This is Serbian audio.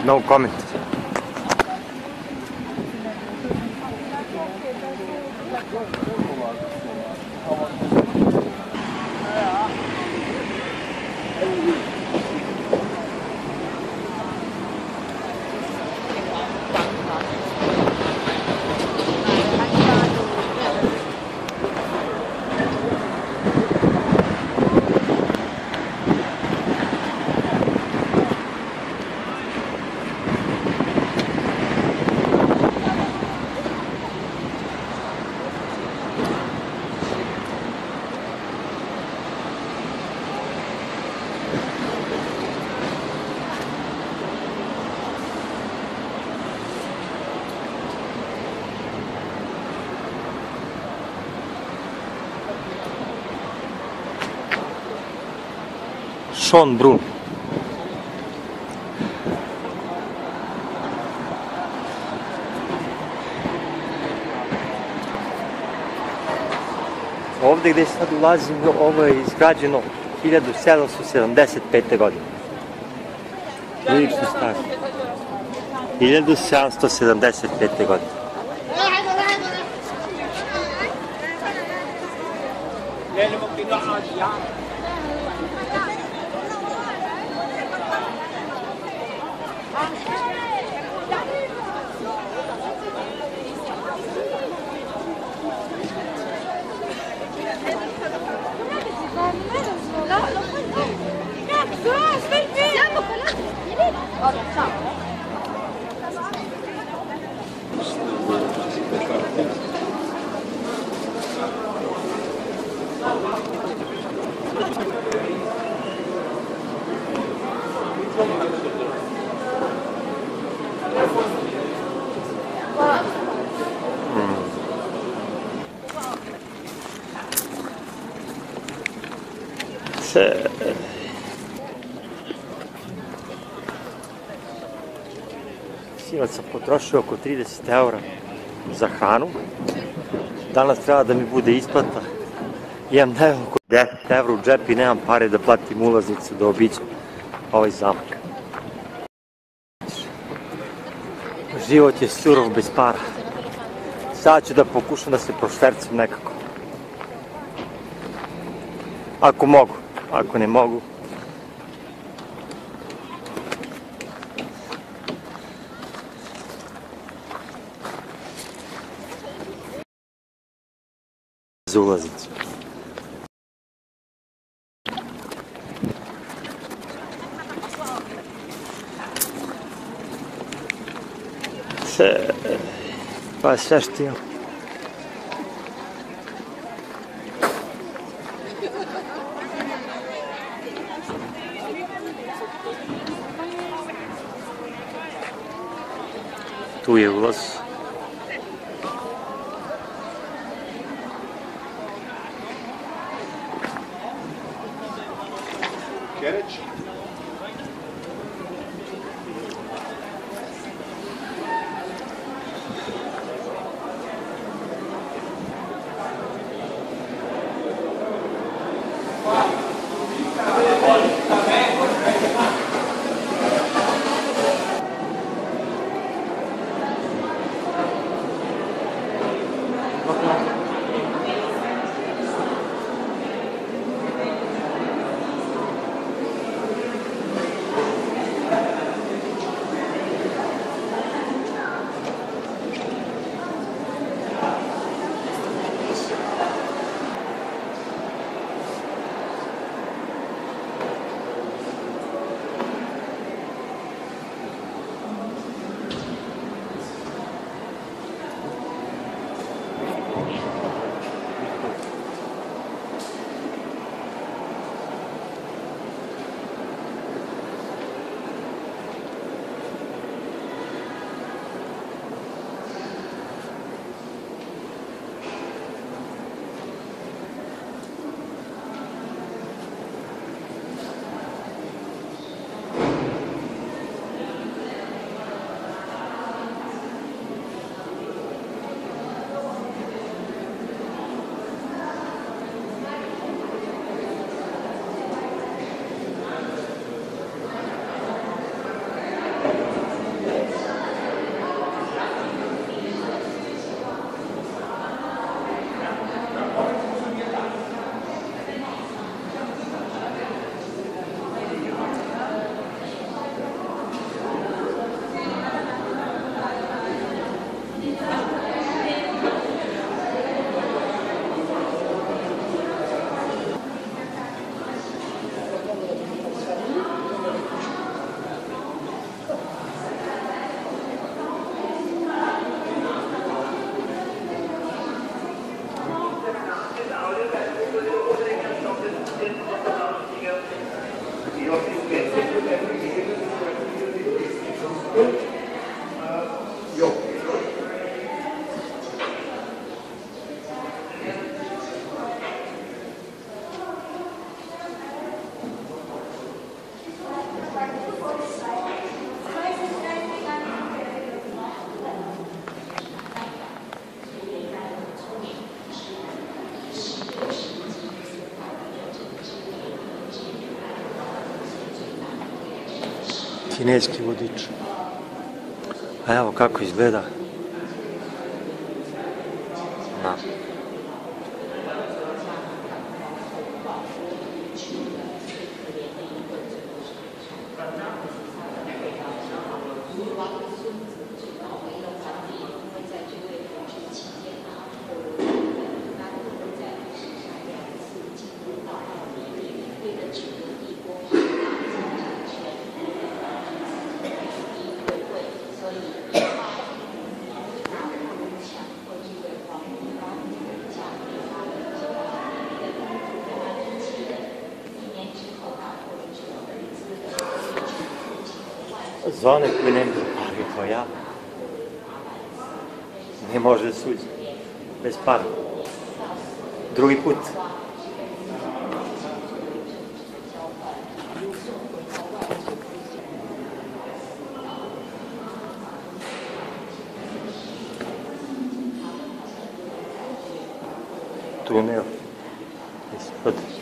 No comment. Schönbrunn. Ovdje gdje sad ulazim, ovo je izgrađeno 1775. godine. Prilično staro. 1775. godine. Sinoć sam potrošio oko 30 € za hranu. Danas treba da mi bude isplata. Imam oko 10 € u džep i nemam pare da platim ulaznicu da obiđem ovaj zamak. Život je surov bez para. Sad ću da pokušam da se prošvercam nekako. Ako mogu, ako ne mogu. Za ulaznicu. Pa sve što imam. Tu je ulaz. Kineski vodič. A evo kako izgleda. Na. Za one koji ne pari kao ja, ne može da suđe, bez para. Drugi put. Tunel ispod